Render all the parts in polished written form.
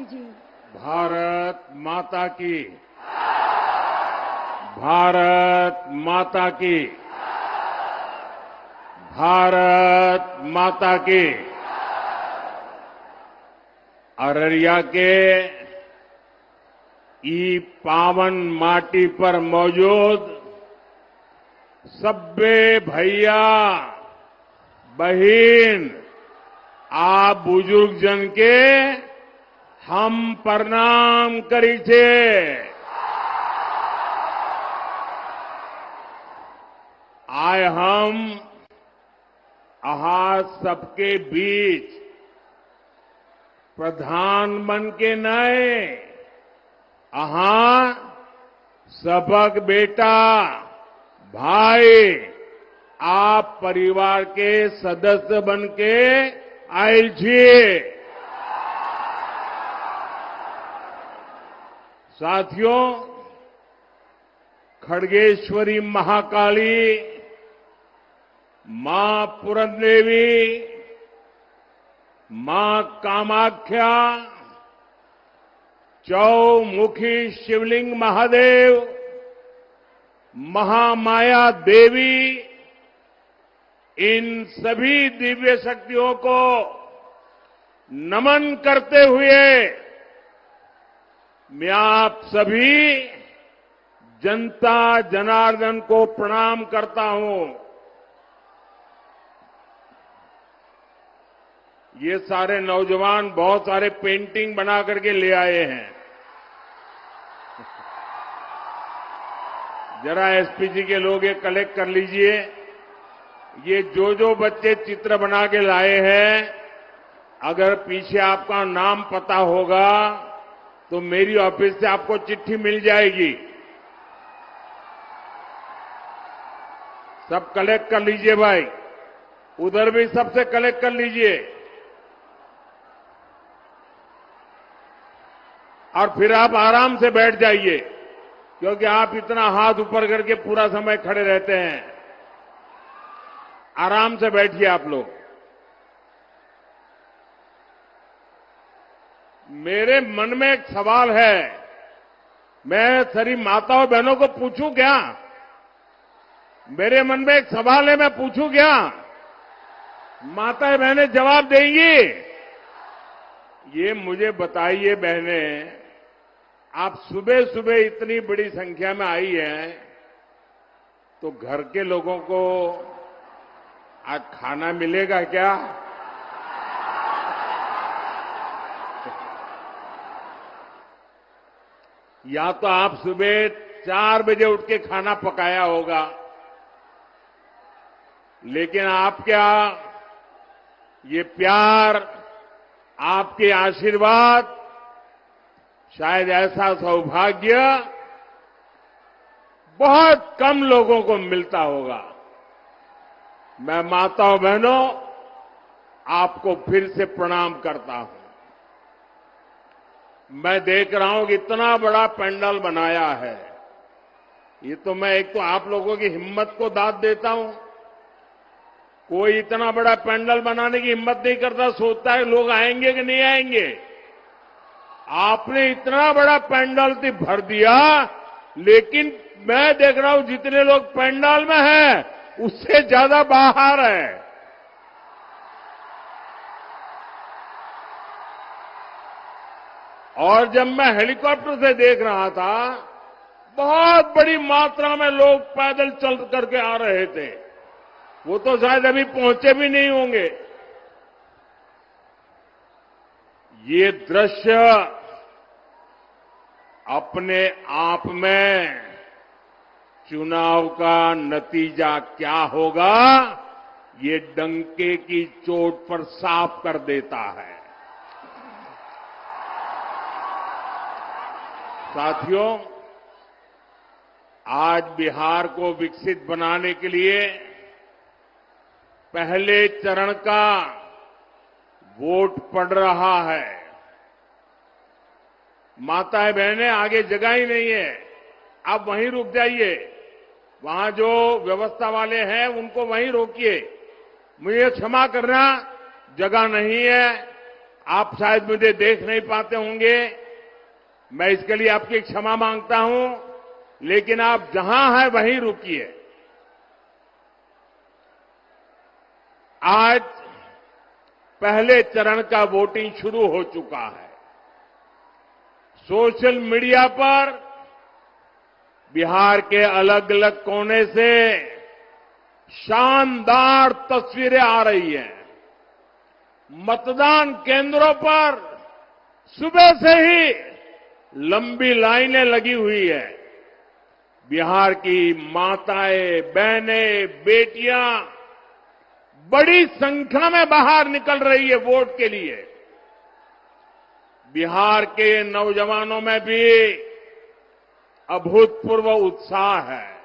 जी। भारत माता की, भारत माता की, भारत माता की। अररिया के ई पावन माटी पर मौजूद सब्बे भैया बहन आप बुजुर्ग जन के हम प्रणाम करी छे। आय हम अहा सबके बीच प्रधान बन के नए अहा सबक बेटा भाई आप परिवार के सदस्य बन के आयल छे। साथियों, खड़गेश्वरी महाकाली, मां पूरनदेवी, मां कामाख्या, चौमुखी शिवलिंग महादेव, महामाया देवी, इन सभी दिव्य शक्तियों को नमन करते हुए मैं आप सभी जनता जनार्दन को प्रणाम करता हूं। ये सारे नौजवान बहुत सारे पेंटिंग बना करके ले आए हैं। जरा एसपीजी के लोग ये कलेक्ट कर लीजिए। ये जो बच्चे चित्र बना के लाए हैं, अगर पीछे आपका नाम पता होगा तो मेरी ऑफिस से आपको चिट्ठी मिल जाएगी। सब कलेक्ट कर लीजिए भाई, उधर भी सबसे कलेक्ट कर लीजिए। और फिर आप आराम से बैठ जाइए, क्योंकि आप इतना हाथ ऊपर करके पूरा समय खड़े रहते हैं। आराम से बैठिए आप लोग। मेरे मन में एक सवाल है, मैं सारी माताओं बहनों को पूछूं क्या? मेरे मन में एक सवाल है, मैं पूछूं क्या? माताएं बहनें जवाब देंगी? ये मुझे बताइए बहनें, आप सुबह सुबह इतनी बड़ी संख्या में आई हैं, तो घर के लोगों को आज खाना मिलेगा क्या? या तो आप सुबह 4 बजे उठ के खाना पकाया होगा, लेकिन आप क्या, ये प्यार, आपके आशीर्वाद, शायद ऐसा सौभाग्य बहुत कम लोगों को मिलता होगा। मैं माताओं बहनों आपको फिर से प्रणाम करता हूं। मैं देख रहा हूं कि इतना बड़ा पंडाल बनाया है। ये तो मैं एक तो आप लोगों की हिम्मत को दाद देता हूं। कोई इतना बड़ा पंडाल बनाने की हिम्मत नहीं करता, सोचता है लोग आएंगे कि नहीं आएंगे। आपने इतना बड़ा पंडाल तो भर दिया, लेकिन मैं देख रहा हूं जितने लोग पंडाल में हैं, उससे ज्यादा बाहर है। और जब मैं हेलीकॉप्टर से देख रहा था, बहुत बड़ी मात्रा में लोग पैदल चल करके आ रहे थे। वो तो शायद अभी पहुंचे भी नहीं होंगे। ये दृश्य अपने आप में चुनाव का नतीजा क्या होगा, ये डंके की चोट पर साफ कर देता है। साथियों, आज बिहार को विकसित बनाने के लिए पहले चरण का वोट पड़ रहा है। माताएं बहनें, आगे जगह ही नहीं है, आप वहीं रुक जाइए। वहां जो व्यवस्था वाले हैं उनको वहीं रोकिए। मुझे क्षमा करना, जगह नहीं है, आप शायद मुझे देख नहीं पाते होंगे, मैं इसके लिए आपकी क्षमा मांगता हूं, लेकिन आप जहां हैं वहीं रुकिए। आज पहले चरण का वोटिंग शुरू हो चुका है। सोशल मीडिया पर बिहार के अलग अलग कोने से शानदार तस्वीरें आ रही हैं। मतदान केंद्रों पर सुबह से ही लंबी लाइनें लगी हुई है। बिहार की माताएं, बहनें, बेटियां बड़ी संख्या में बाहर निकल रही है वोट के लिए। बिहार के नौजवानों में भी अभूतपूर्व उत्साह है।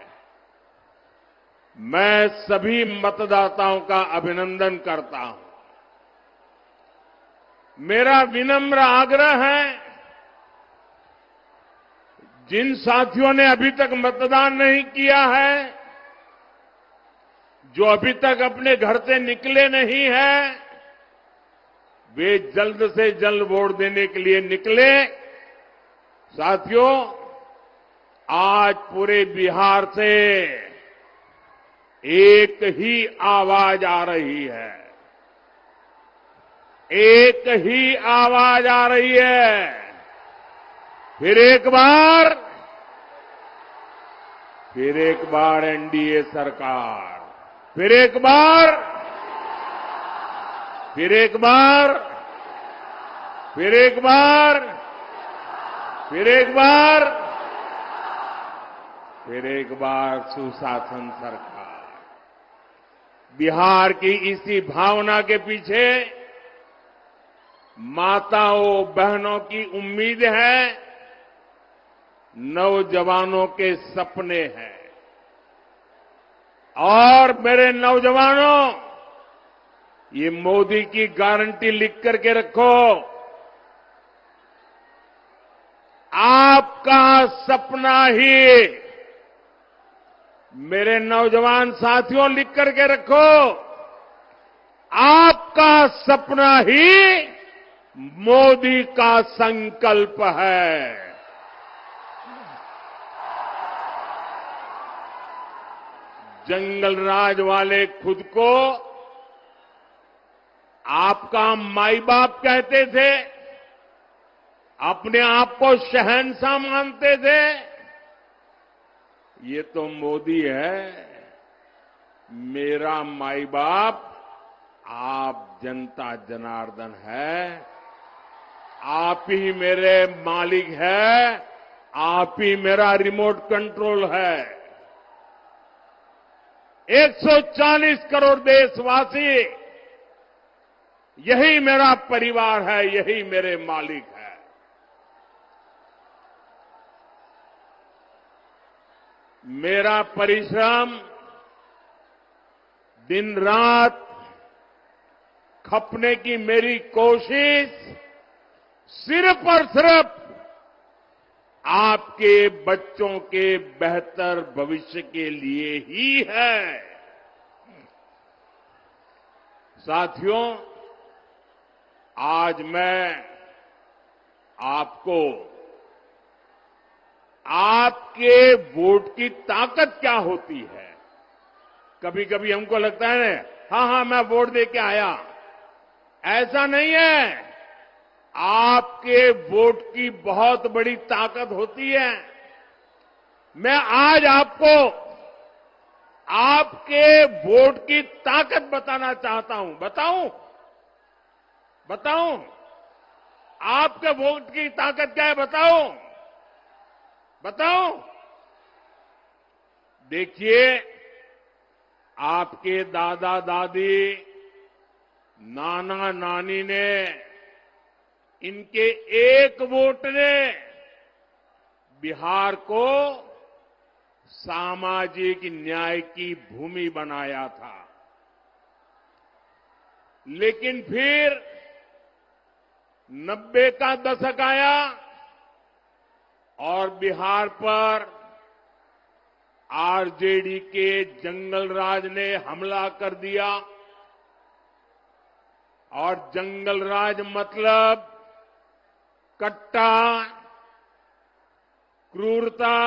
मैं सभी मतदाताओं का अभिनंदन करता हूं। मेरा विनम्र आग्रह है, जिन साथियों ने अभी तक मतदान नहीं किया है, जो अभी तक अपने घर से निकले नहीं हैं, वे जल्द से जल्द वोट देने के लिए निकले। साथियों, आज पूरे बिहार से एक ही आवाज आ रही है। एक ही आवाज आ रही है। फिर एक बार एनडीए सरकार, फिर एक बार सुशासन सरकार। बिहार की इसी भावना के पीछे माताओं बहनों की उम्मीद है, नौजवानों के सपने हैं। और मेरे नौजवानों, ये मोदी की गारंटी लिख करके रखो। आपका सपना ही, मेरे नौजवान साथियों लिख करके रखो, आपका सपना ही मोदी का संकल्प है। जंगल राज वाले खुद को आपका माई बाप कहते थे, अपने आप को शहंशाह मानते थे। ये तो मोदी है, मेरा माई बाप आप जनता जनार्दन है। आप ही मेरे मालिक है, आप ही मेरा रिमोट कंट्रोल है। 140 करोड़ देशवासी, यही मेरा परिवार है, यही मेरे मालिक है। मेरा परिश्रम दिन रात खपने की मेरी कोशिश सिर्फ और सिर्फ आपके बच्चों के बेहतर भविष्य के लिए ही है। साथियों, आज मैं आपको आपके वोट की ताकत क्या होती है, कभी कभी हमको लगता है हाँ मैं वोट दे के आया, ऐसा नहीं है। आपके वोट की बहुत बड़ी ताकत होती है। मैं आज आपको आपके वोट की ताकत बताना चाहता हूं। बताऊं आपके वोट की ताकत क्या है? बताऊं। देखिए, आपके दादा दादी, नाना नानी ने, इनके एक वोट ने बिहार को सामाजिक न्याय की भूमि बनाया था। लेकिन फिर 90 का दशक आया और बिहार पर आरजेडी के जंगल राज ने हमला कर दिया और जंगल राज मतलब कट्टा, क्रूरता,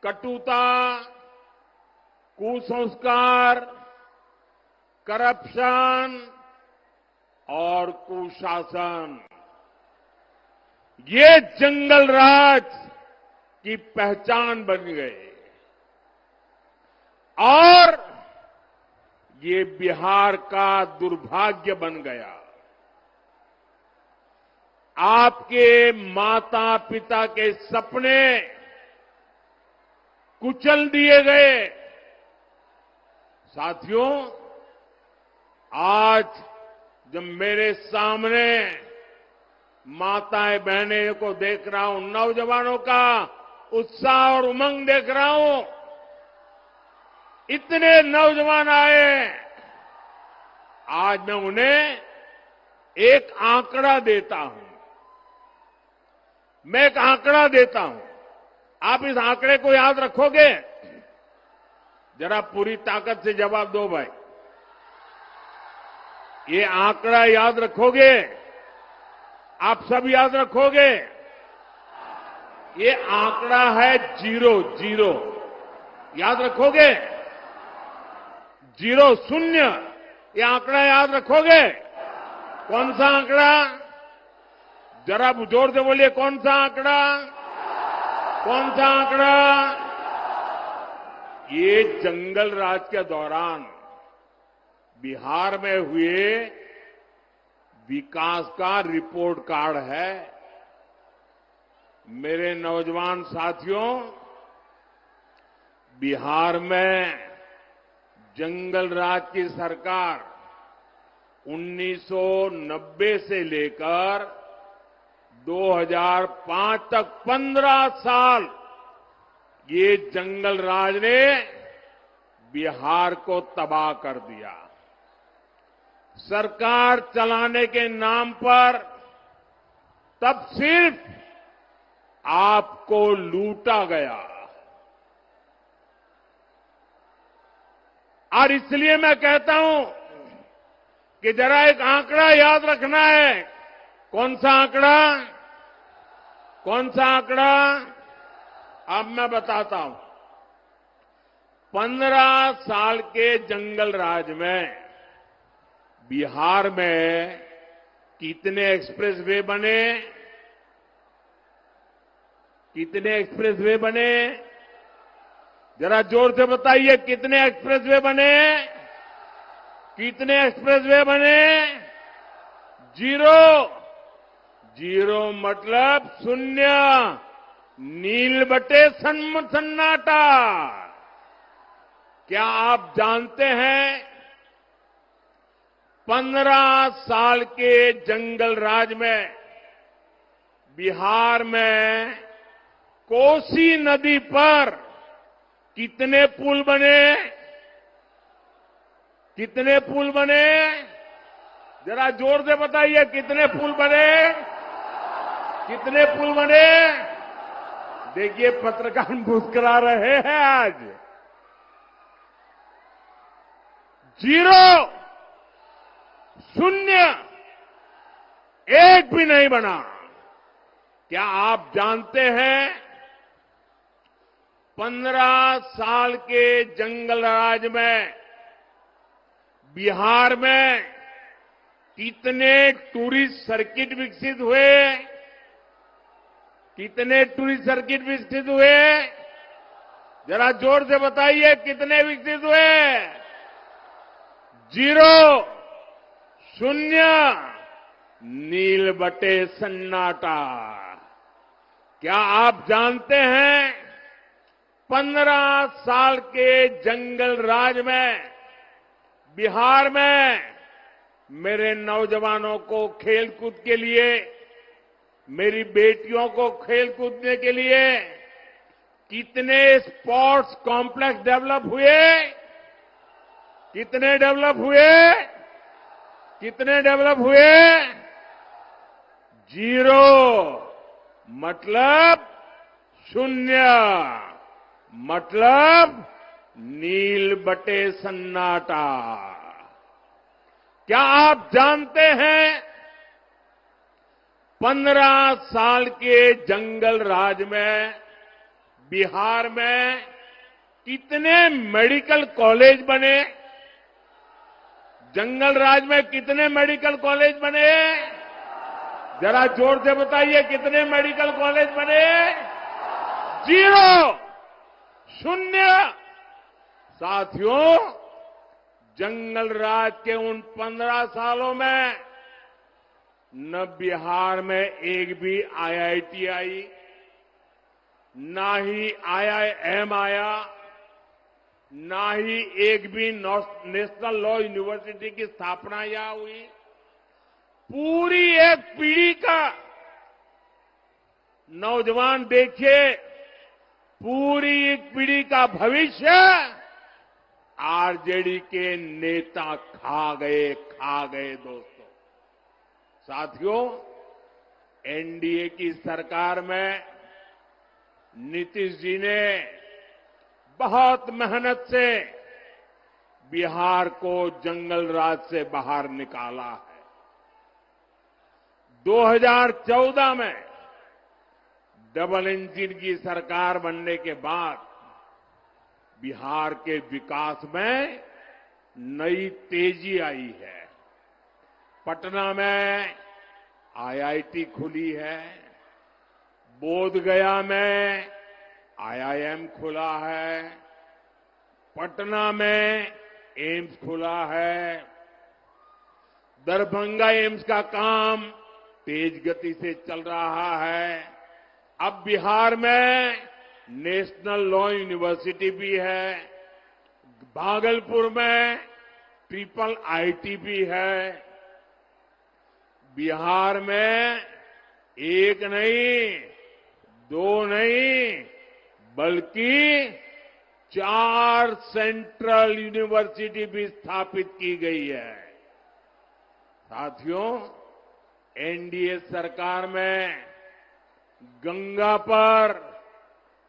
कटुता, कुसंस्कार, करप्शन और कुशासन, ये जंगल राज की पहचान बन गए। और ये बिहार का दुर्भाग्य बन गया। आपके माता पिता के सपने कुचल दिए गए। साथियों, आज जब मेरे सामने माताएं बहनें को देख रहा हूं, नौजवानों का उत्साह और उमंग देख रहा हूं, इतने नौजवान आए, आज मैं उन्हें एक आंकड़ा देता हूं। मैं एक आंकड़ा देता हूं, आप इस आंकड़े को याद रखोगे? जरा पूरी ताकत से जवाब दो भाई। ये आंकड़ा याद रखोगे? आप सब याद रखोगे? ये आंकड़ा है 0 याद रखोगे? 0 0 ये आंकड़ा याद रखोगे? कौन सा आंकड़ा? जरा जोर से बोलिए, कौन सा आंकड़ा? कौन सा आंकड़ा? ये जंगल राज के दौरान बिहार में हुए विकास का रिपोर्ट कार्ड है। मेरे नौजवान साथियों, बिहार में जंगल राज की सरकार 1990 से लेकर 2005 तक 15 साल ये जंगल राज ने बिहार को तबाह कर दिया। सरकार चलाने के नाम पर तब सिर्फ आपको लूटा गया। और इसलिए मैं कहता हूं कि जरा एक आंकड़ा याद रखना है। कौन सा आंकड़ा? कौन सा आंकड़ा? अब मैं बताता हूं। 15 साल के जंगल राज में बिहार में कितने एक्सप्रेसवे बने? कितने एक्सप्रेसवे बने? जरा जोर से बताइए, कितने एक्सप्रेसवे बने? कितने एक्सप्रेसवे बने? 0 मतलब शून्य, नील बटे सन्नाटा। क्या आप जानते हैं 15 साल के जंगल राज में बिहार में कोसी नदी पर कितने पुल बने? कितने पुल बने? जरा जोर से बताइए, कितने पुल बने? कितने पुल बने? देखिए, पत्रकार मुस्कुरा रहे हैं आज। 0 0 एक भी नहीं बना। क्या आप जानते हैं 15 साल के जंगल राज में बिहार में कितने टूरिस्ट सर्किट विकसित हुए? कितने टूरिस्ट सर्किट विकसित हुए? जरा जोर से बताइए, कितने विकसित हुए? 0 0 नील बटे सन्नाटा। क्या आप जानते हैं 15 साल के जंगल राज में बिहार में मेरे नौजवानों को खेलकूद के लिए, मेरी बेटियों को खेल कूदने के लिए कितने स्पोर्ट्स कॉम्प्लेक्स डेवलप हुए? कितने डेवलप हुए? कितने डेवलप हुए? 0 मतलब शून्य, मतलब नील बटे सन्नाटा। क्या आप जानते हैं 15 साल के जंगल राज में बिहार में कितने मेडिकल कॉलेज बने? जंगल राज में कितने मेडिकल कॉलेज बने? जरा जोर से बताइए, कितने मेडिकल कॉलेज बने? 0, 0। साथियों, जंगल राज के उन 15 सालों में न बिहार में एक भी आईआईटी आई, ना ही आईआईएम आया, ना ही एक भी नेशनल लॉ यूनिवर्सिटी की स्थापना यहां हुई। पूरी एक पीढ़ी का नौजवान देखिए, पूरी एक पीढ़ी का भविष्य आरजेडी के नेता खा गए दोस्तों। साथियों, एनडीए की सरकार में नीतीश जी ने बहुत मेहनत से बिहार को जंगल राज से बाहर निकाला है। 2014 में डबल इंजन की सरकार बनने के बाद बिहार के विकास में नई तेजी आई है। पटना में आईआईटी खुली है, बोधगया में आईआईएम खुला है, पटना में एम्स खुला है, दरभंगा एम्स का काम तेज गति से चल रहा है। अब बिहार में नेशनल लॉ यूनिवर्सिटी भी है, भागलपुर में ट्रिपल आईटी भी है। बिहार में एक नहीं, 2 नहीं, बल्कि 4 सेंट्रल यूनिवर्सिटी भी स्थापित की गई है। साथियों, एनडीए सरकार में गंगा पर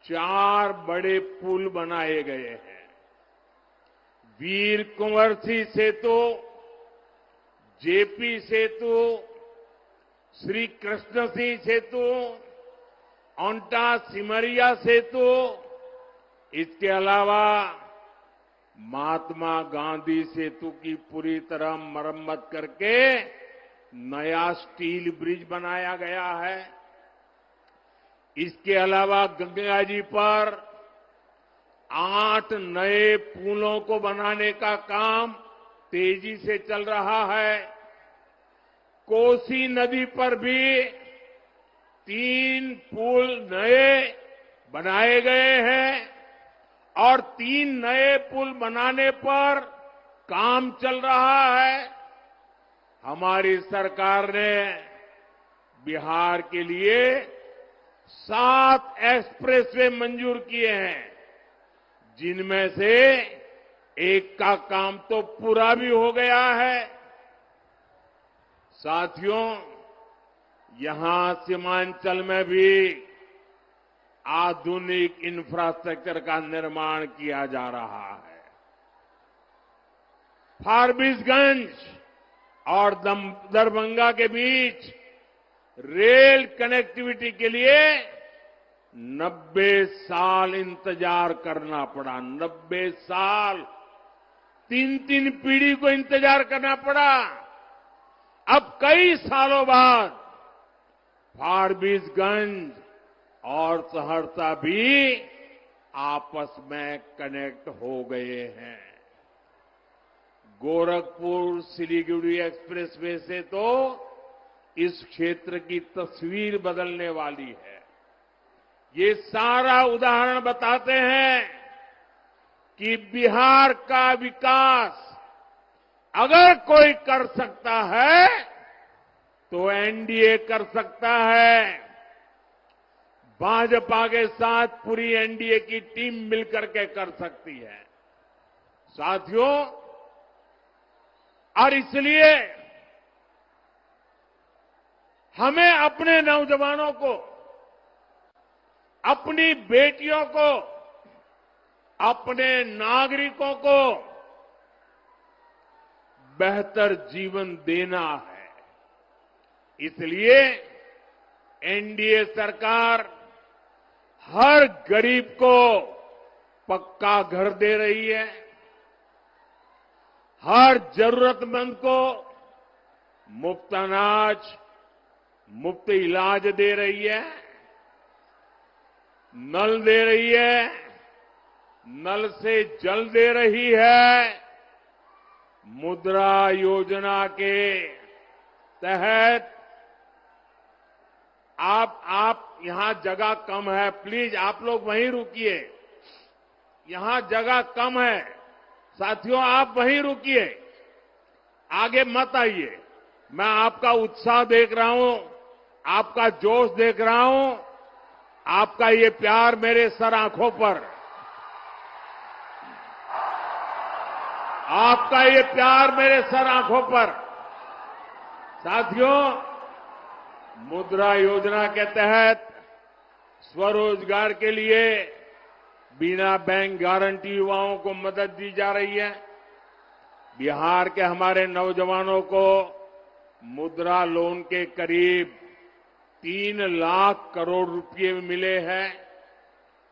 4 बड़े पुल बनाए गए हैं। वीर कुंवर सिंह सेतु, जेपी सेतु, श्री कृष्ण सिंह सेतु, ओंटा सिमरिया सेतु, इसके अलावा महात्मा गांधी सेतु की पूरी तरह मरम्मत करके नया स्टील ब्रिज बनाया गया है। इसके अलावा गंगा जी पर 8 नए पुलों को बनाने का काम तेजी से चल रहा है। कोसी नदी पर भी 3 पुल नए बनाए गए हैं और 3 नए पुल बनाने पर काम चल रहा है। हमारी सरकार ने बिहार के लिए 7 एक्सप्रेसवे मंजूर किए हैं, जिनमें से एक का काम तो पूरा भी हो गया है। साथियों, यहां सीमांचल में भी आधुनिक इंफ्रास्ट्रक्चर का निर्माण किया जा रहा है। फारबिसगंज और दरभंगा के बीच रेल कनेक्टिविटी के लिए 90 साल इंतजार करना पड़ा। 90 साल, 3 पीढ़ी को इंतजार करना पड़ा। अब कई सालों बाद फारबिसगंज और सहरसा भी आपस में कनेक्ट हो गए हैं। गोरखपुर सिलीगुड़ी एक्सप्रेसवे से तो इस क्षेत्र की तस्वीर बदलने वाली है। ये सारा उदाहरण बताते हैं कि बिहार का विकास अगर कोई कर सकता है तो एनडीए कर सकता है। भाजपा के साथ पूरी एनडीए की टीम मिलकर के कर सकती है। साथियों, और इसलिए हमें अपने नौजवानों को, अपनी बेटियों को, अपने नागरिकों को बेहतर जीवन देना है। इसलिए एनडीए सरकार हर गरीब को पक्का घर दे रही है, हर जरूरतमंद को मुफ्त अनाज, मुफ्त इलाज दे रही है, नल दे रही है, नल से जल दे रही है। मुद्रा योजना के तहत आप यहां जगह कम है, प्लीज आप लोग वहीं रुकिए, यहां जगह कम है। साथियों आप वहीं रुकिए, आगे मत आइए। मैं आपका उत्साह देख रहा हूं, आपका जोश देख रहा हूं, आपका ये प्यार मेरे सर आंखों पर, आपका ये प्यार मेरे सर आंखों पर। साथियों, मुद्रा योजना के तहत स्वरोजगार के लिए बिना बैंक गारंटी युवाओं को मदद दी जा रही है। बिहार के हमारे नौजवानों को मुद्रा लोन के करीब 3 लाख करोड़ रुपए मिले हैं।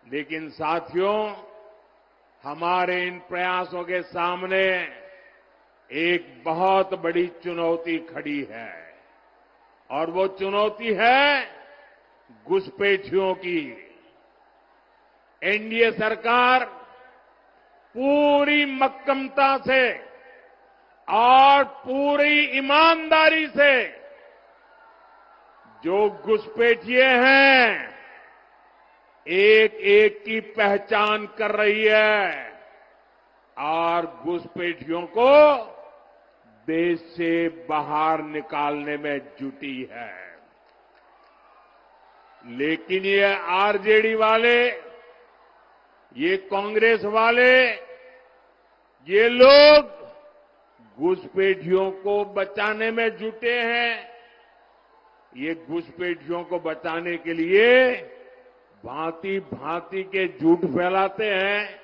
लेकिन साथियों, हमारे इन प्रयासों के सामने एक बहुत बड़ी चुनौती खड़ी है, और वो चुनौती है घुसपैठियों की। एनडीए सरकार पूरी मक्कमता से और पूरी ईमानदारी से जो घुसपैठिए हैं, एक एक की पहचान कर रही है और घुसपैठियों को देश से बाहर निकालने में जुटी है। लेकिन ये आरजेडी वाले, ये कांग्रेस वाले, ये लोग घुसपैठियों को बचाने में जुटे हैं। ये घुसपैठियों को बचाने के लिए भांति भांति के झूठ फैलाते हैं,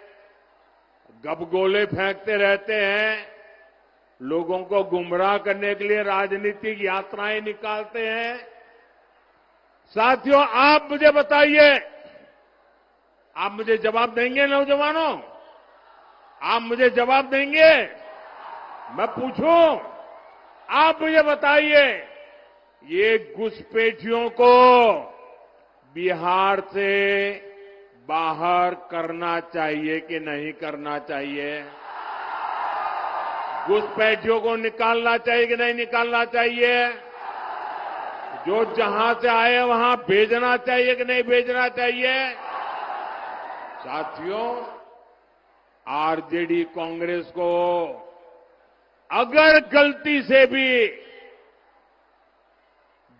गबगोले फेंकते रहते हैं, लोगों को गुमराह करने के लिए राजनीतिक यात्राएं निकालते हैं। साथियों, आप मुझे बताइए, आप मुझे जवाब देंगे नौजवानों? आप मुझे जवाब देंगे? मैं पूछूं, आप मुझे बताइए, ये घुसपैठियों को बिहार से बाहर करना चाहिए कि नहीं करना चाहिए? घुसपैठियों को निकालना चाहिए कि नहीं निकालना चाहिए? जो जहां से आए वहां भेजना चाहिए कि नहीं भेजना चाहिए? साथियों, आरजेडी कांग्रेस को अगर गलती से भी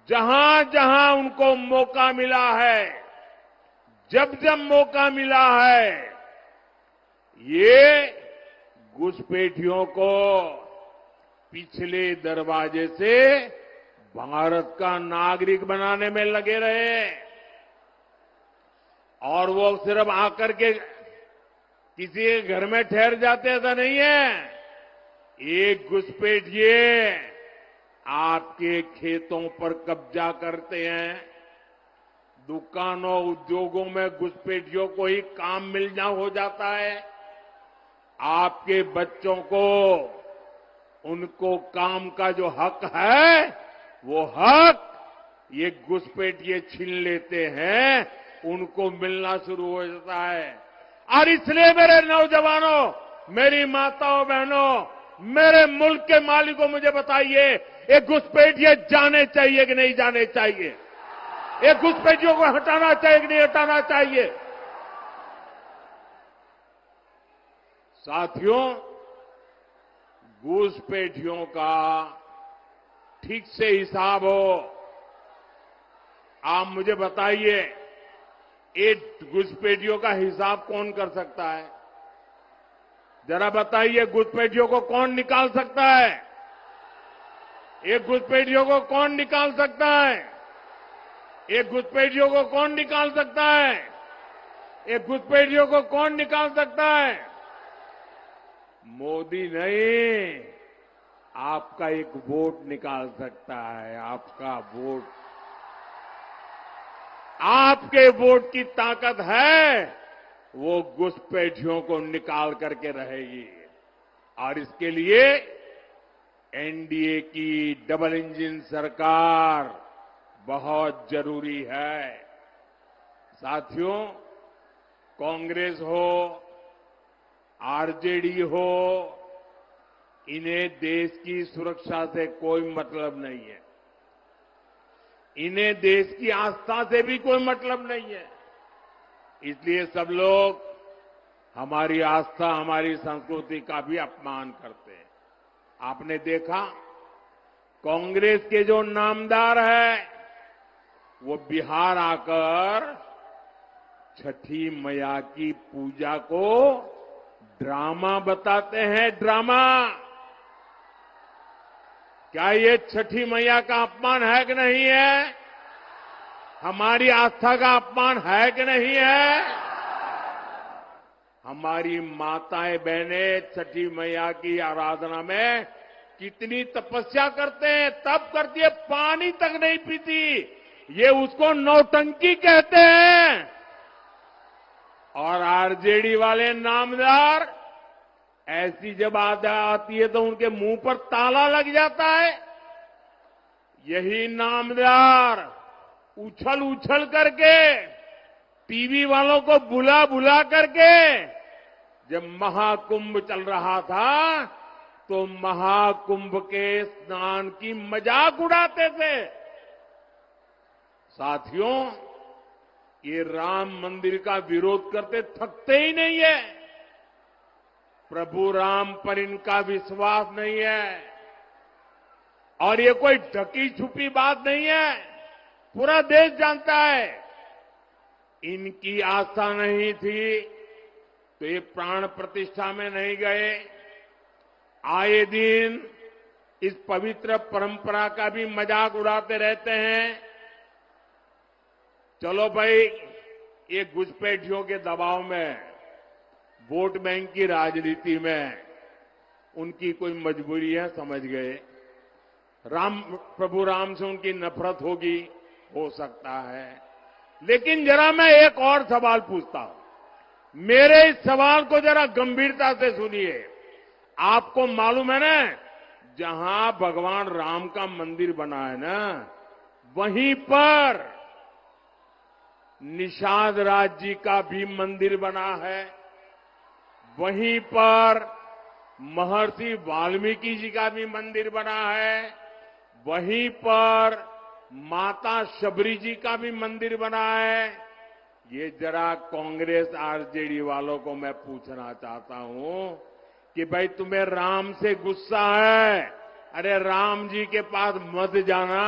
जहां जहां उनको मौका मिला है, जब जब मौका मिला है, ये घुसपैठियों को पिछले दरवाजे से भारत का नागरिक बनाने में लगे रहे। और वो सिर्फ आकर के किसी के घर में ठहर जाते, ऐसा नहीं है। एक घुसपैठिए आपके खेतों पर कब्जा करते हैं, दुकानों उद्योगों में घुसपैठियों को ही काम मिल हो जाता है। आपके बच्चों को उनको काम का जो हक है, वो हक ये घुसपैठिए छीन लेते हैं, उनको मिलना शुरू हो जाता है। और इसलिए मेरे नौजवानों, मेरी माताओं बहनों, मेरे मुल्क के मालिकों, मुझे बताइए, ये घुसपैठिए जाने चाहिए कि नहीं जाने चाहिए? ये घुसपैठियों को हटाना चाहिए कि नहीं हटाना चाहिए? साथियों, घुसपैठियों का ठीक से हिसाब हो। आप मुझे बताइए, ये घुसपैठियों का हिसाब कौन कर सकता है? जरा बताइए, घुसपैठियों को कौन निकाल सकता है? ये घुसपैठियों को कौन निकाल सकता है? ये घुसपैठियों को कौन निकाल सकता है? ये घुसपैठियों को कौन निकाल सकता है? मोदी नहीं, आपका एक वोट निकाल सकता है। आपका वोट, आपके वोट की ताकत है, वो घुसपैठियों को निकाल करके रहेगी। और इसके लिए एनडीए की डबल इंजन सरकार बहुत जरूरी है। साथियों, कांग्रेस हो, आरजेडी हो, इन्हें देश की सुरक्षा से कोई मतलब नहीं है। इन्हें देश की आस्था से भी कोई मतलब नहीं है। इसलिए सब लोग हमारी आस्था, हमारी संस्कृति का भी अपमान करते हैं। आपने देखा, कांग्रेस के जो नामदार है, वो बिहार आकर छठी मैया की पूजा को ड्रामा बताते हैं। ड्रामा! क्या ये छठी मैया का अपमान है कि नहीं है? हमारी आस्था का अपमान है कि नहीं है? हमारी माताएं बहनें छठी मैया की आराधना में कितनी तपस्या करते हैं, तब करती है, पानी तक नहीं पीती। ये उसको नौटंकी कहते हैं। और आरजेडी वाले नामदार, ऐसी जब आती है तो उनके मुंह पर ताला लग जाता है। यही नामदार उछल उछल करके, टीवी वालों को बुला बुला करके, जब महाकुंभ चल रहा था तो महाकुंभ के स्नान की मजाक उड़ाते थे। साथियों, ये राम मंदिर का विरोध करते थकते ही नहीं है। प्रभु राम पर इनका विश्वास नहीं है। और ये कोई ढकी छुपी बात नहीं है, पूरा देश जानता है। इनकी आस्था नहीं थी तो ये प्राण प्रतिष्ठा में नहीं गए। आए दिन इस पवित्र परंपरा का भी मजाक उड़ाते रहते हैं। चलो भाई, ये घुसपैठियों के दबाव में, वोट बैंक की राजनीति में उनकी कोई मजबूरी है, समझ गए। प्रभु राम से उनकी नफरत होगी, हो सकता है। लेकिन जरा मैं एक और सवाल पूछता हूं। मेरे इस सवाल को जरा गंभीरता से सुनिए। आपको मालूम है ना, जहां भगवान राम का मंदिर बना है ना, वहीं पर निषाद राज जी का भी मंदिर बना है। वहीं पर महर्षि वाल्मीकि जी का भी मंदिर बना है। वहीं पर माता शबरी जी का भी मंदिर बना है। ये जरा कांग्रेस आरजेडी वालों को मैं पूछना चाहता हूं कि भाई, तुम्हें राम से गुस्सा है? अरे राम जी के पास मत जाना।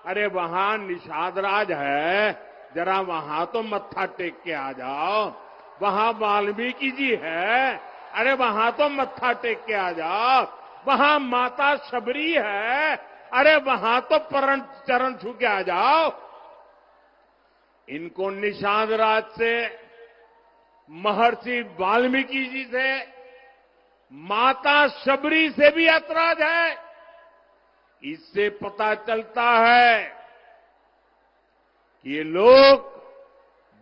अरे वहां निषाद राज है, जरा वहां तो मत्था टेक के आ जाओ। वहां वाल्मीकि जी है, अरे वहां तो मत्था टेक के आ जाओ। वहां माता शबरी है, अरे वहां तो चरण छू के आ जाओ। इनको निषाद राज से, महर्षि वाल्मीकि जी से, माता शबरी से भी ऐतराज है। इससे पता चलता है कि ये लोग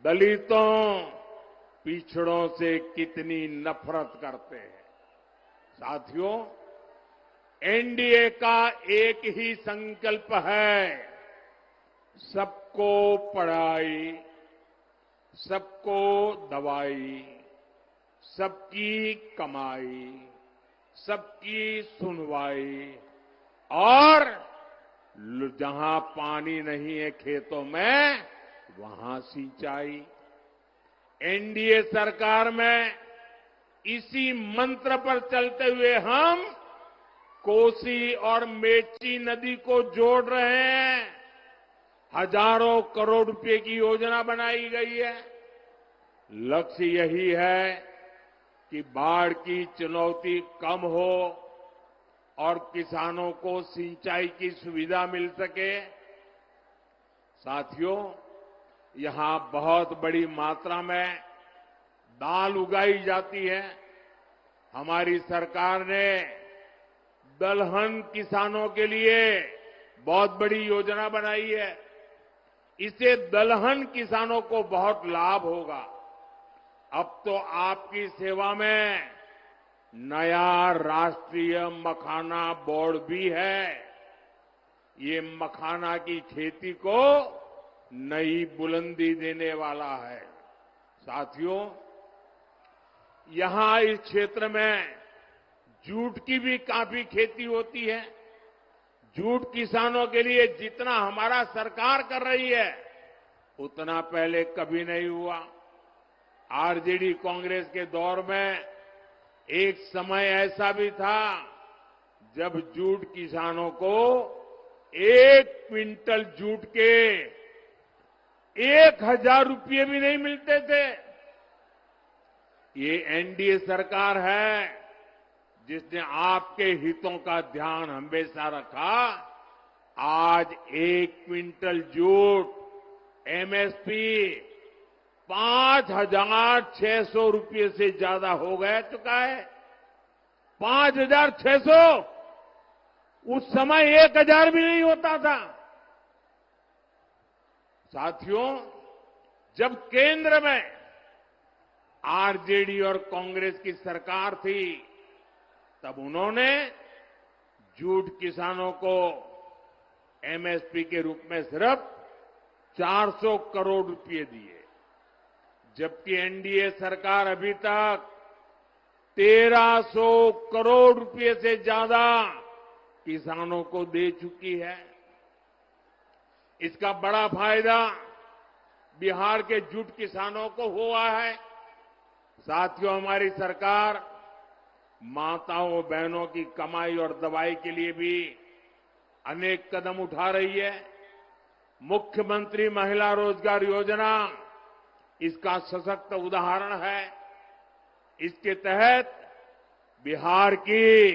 दलितों, पिछड़ों से कितनी नफरत करते हैं। साथियों, एनडीए का एक ही संकल्प है, सबको पढ़ाई, सबको दवाई, सबकी कमाई, सबकी सुनवाई, और जहां पानी नहीं है खेतों में, वहां सिंचाई। एनडीए सरकार में इसी मंत्र पर चलते हुए हम कोसी और मेची नदी को जोड़ रहे हैं। हजारों करोड़ रुपए की योजना बनाई गई है। लक्ष्य यही है कि बाढ़ की चुनौती कम हो और किसानों को सिंचाई की सुविधा मिल सके। साथियों, यहां बहुत बड़ी मात्रा में दाल उगाई जाती है। हमारी सरकार ने दलहन किसानों के लिए बहुत बड़ी योजना बनाई है। इससे दलहन किसानों को बहुत लाभ होगा। अब तो आपकी सेवा में नया राष्ट्रीय मखाना बोर्ड भी है। ये मखाना की खेती को नई बुलंदी देने वाला है। साथियों, यहां इस क्षेत्र में जूट की भी काफी खेती होती है। जूट किसानों के लिए जितना हमारा सरकार कर रही है उतना पहले कभी नहीं हुआ। आरजेडी कांग्रेस के दौर में एक समय ऐसा भी था जब जूट किसानों को 1 क्विंटल जूट के 1000 रुपये भी नहीं मिलते थे। ये एनडीए सरकार है जिसने आपके हितों का ध्यान हमेशा रखा। आज 1 क्विंटल जूट एमएसपी 5,600 रुपये से ज्यादा हो गया चुका है। 5,600। उस समय 1,000 भी नहीं होता था। साथियों, जब केंद्र में आरजेडी और कांग्रेस की सरकार थी तब उन्होंने जूट किसानों को एमएसपी के रूप में सिर्फ 400 करोड़ रुपए दिए, जबकि एनडीए सरकार अभी तक 1300 करोड़ रुपए से ज्यादा किसानों को दे चुकी है। इसका बड़ा फायदा बिहार के जूट किसानों को हुआ है। साथियों, हमारी सरकार माताओं बहनों की कमाई और दवाई के लिए भी अनेक कदम उठा रही है। मुख्यमंत्री महिला रोजगार योजना इसका सशक्त उदाहरण है। इसके तहत बिहार की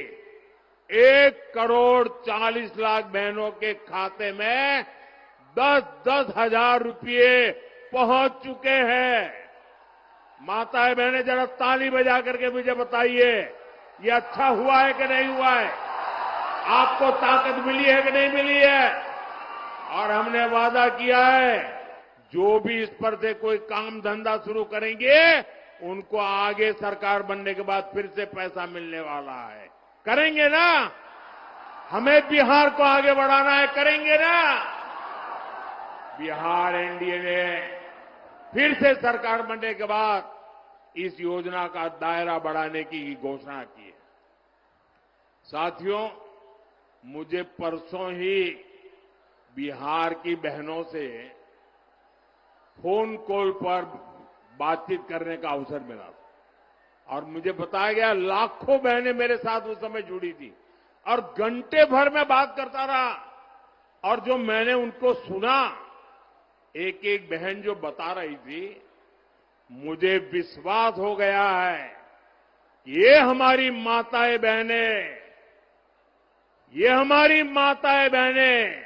1,40,00,000 बहनों के खाते में 10-10 हजार रुपये पहुंच चुके हैं। माताएं बहनें जरा ताली बजा करके मुझे बताइए, ये अच्छा हुआ है कि नहीं हुआ है? आपको ताकत मिली है कि नहीं मिली है? और हमने वादा किया है जो भी इस पर से कोई काम धंधा शुरू करेंगे उनको आगे सरकार बनने के बाद फिर से पैसा मिलने वाला है। करेंगे ना? हमें बिहार को आगे बढ़ाना है, करेंगे ना? बिहार एनडीए ने फिर से सरकार बनने के बाद इस योजना का दायरा बढ़ाने की घोषणा की है। साथियों, मुझे परसों ही बिहार की बहनों से फोन कॉल पर बातचीत करने का अवसर मिला और मुझे बताया गया लाखों बहनें मेरे साथ उस समय जुड़ी थी और घंटे भर में बात करता रहा। और जो मैंने उनको सुना, एक एक बहन जो बता रही थी, मुझे विश्वास हो गया है ये हमारी माताएं बहनें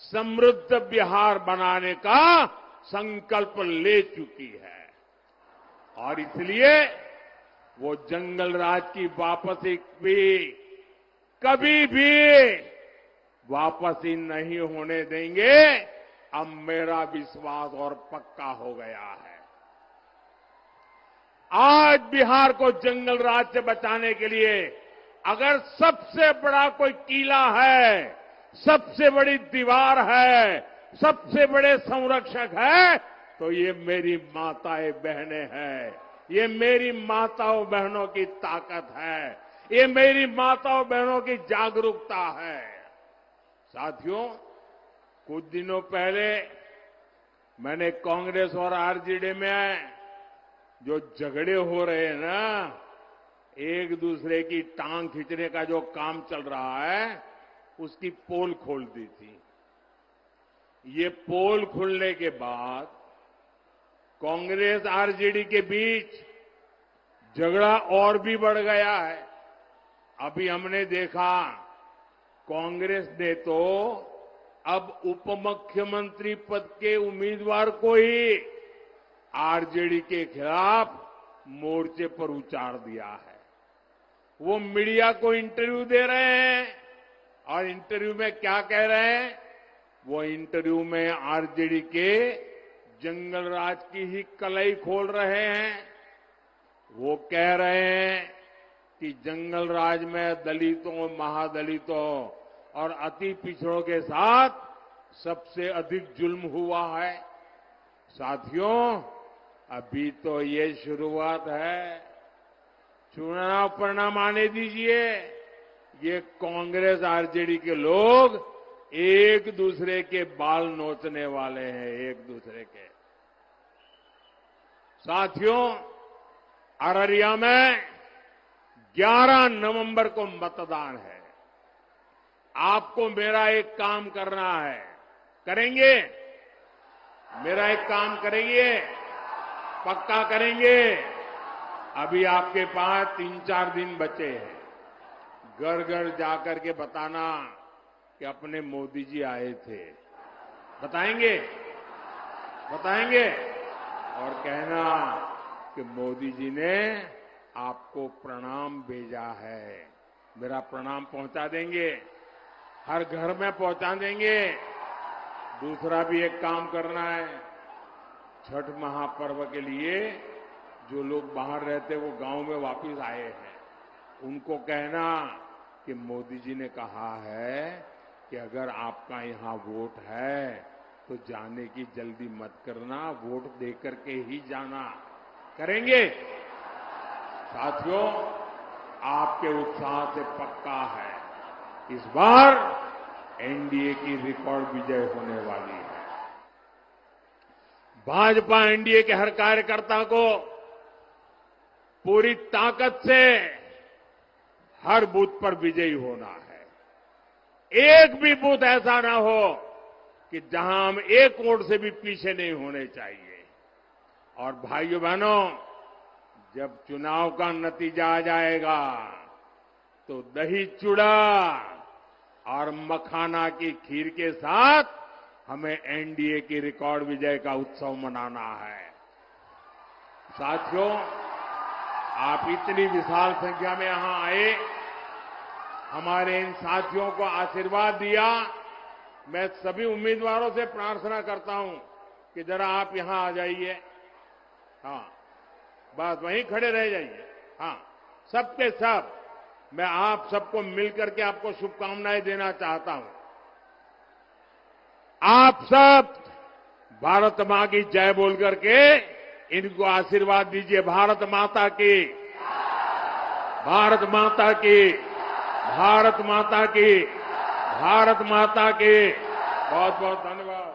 समृद्ध बिहार बनाने का संकल्प ले चुकी है और इसलिए वो जंगल राज की वापसी भी कभी भी वापसी नहीं होने देंगे। अब मेरा विश्वास और पक्का हो गया है। आज बिहार को जंगल राज से बचाने के लिए अगर सबसे बड़ा कोई किला है, सबसे बड़ी दीवार है, सबसे बड़े संरक्षक है तो ये मेरी माताएं बहनें हैं। ये मेरी माताओं बहनों की ताकत है। ये मेरी माताओं बहनों की जागरूकता है। साथियों, कुछ दिनों पहले मैंने कांग्रेस और आरजेडी में जो झगड़े हो रहे हैं ना, एक दूसरे की टांग खींचने का जो काम चल रहा है, उसकी पोल खोल दी थी। ये पोल खुलने के बाद कांग्रेस आरजेडी के बीच झगड़ा और भी बढ़ गया है। अभी हमने देखा कांग्रेस ने तो अब उप मुख्यमंत्री पद के उम्मीदवार को ही आरजेडी के खिलाफ मोर्चे पर उतार दिया है। वो मीडिया को इंटरव्यू दे रहे हैं और इंटरव्यू में क्या कह रहे हैं? वो इंटरव्यू में आरजेडी के जंगल राज की ही कलई खोल रहे हैं। वो कह रहे हैं कि जंगल राज में दलितों, महादलितों और अति पिछड़ों के साथ सबसे अधिक जुल्म हुआ है। साथियों, अभी तो ये शुरुआत है। चुनाव परिणाम आने दीजिए। ये कांग्रेस आरजेडी के लोग एक दूसरे के बाल नोचने वाले हैं, एक दूसरे के। साथियों, अररिया में 11 नवंबर को मतदान है। आपको मेरा एक काम करना है। करेंगे? मेरा एक काम करेंगे? पक्का करेंगे? अभी आपके पास 3-4 दिन बचे हैं। घर घर जाकर के बताना कि अपने मोदी जी आए थे। बताएंगे? बताएंगे? और कहना कि मोदी जी ने आपको प्रणाम भेजा है। मेरा प्रणाम पहुंचा देंगे, हर घर में पहुंचा देंगे। दूसरा भी एक काम करना है। छठ महापर्व के लिए जो लोग बाहर रहते वो गांव में वापस आए हैं, उनको कहना कि मोदी जी ने कहा है कि अगर आपका यहां वोट है तो जाने की जल्दी मत करना, वोट देकर के ही जाना। करेंगे? साथियों, आपके उत्साह से पक्का है इस बार एनडीए की रिकॉर्ड विजय होने वाली है। भाजपा एनडीए के हर कार्यकर्ता को पूरी ताकत से हर बूथ पर विजयी होना है। एक भी बूथ ऐसा ना हो कि जहां हम एक वोट से भी पीछे नहीं होने चाहिए। और भाइयों बहनों, जब चुनाव का नतीजा आ जाएगा तो दही चूड़ा और मखाना की खीर के साथ हमें एनडीए की रिकॉर्ड विजय का उत्सव मनाना है। साथियों, आप इतनी विशाल संख्या में यहां आए, हमारे इन साथियों को आशीर्वाद दिया। मैं सभी उम्मीदवारों से प्रार्थना करता हूं कि जरा आप यहां आ जाइए। हाँ, बस वहीं खड़े रह जाइए। हाँ, सबके सब मैं आप सबको मिलकर के आपको शुभकामनाएं देना चाहता हूं। आप सब भारत मां की जय बोल करके इनको आशीर्वाद दीजिए। भारत माता की, भारत माता की, भारत माता की, भारत माता की। बहुत बहुत धन्यवाद।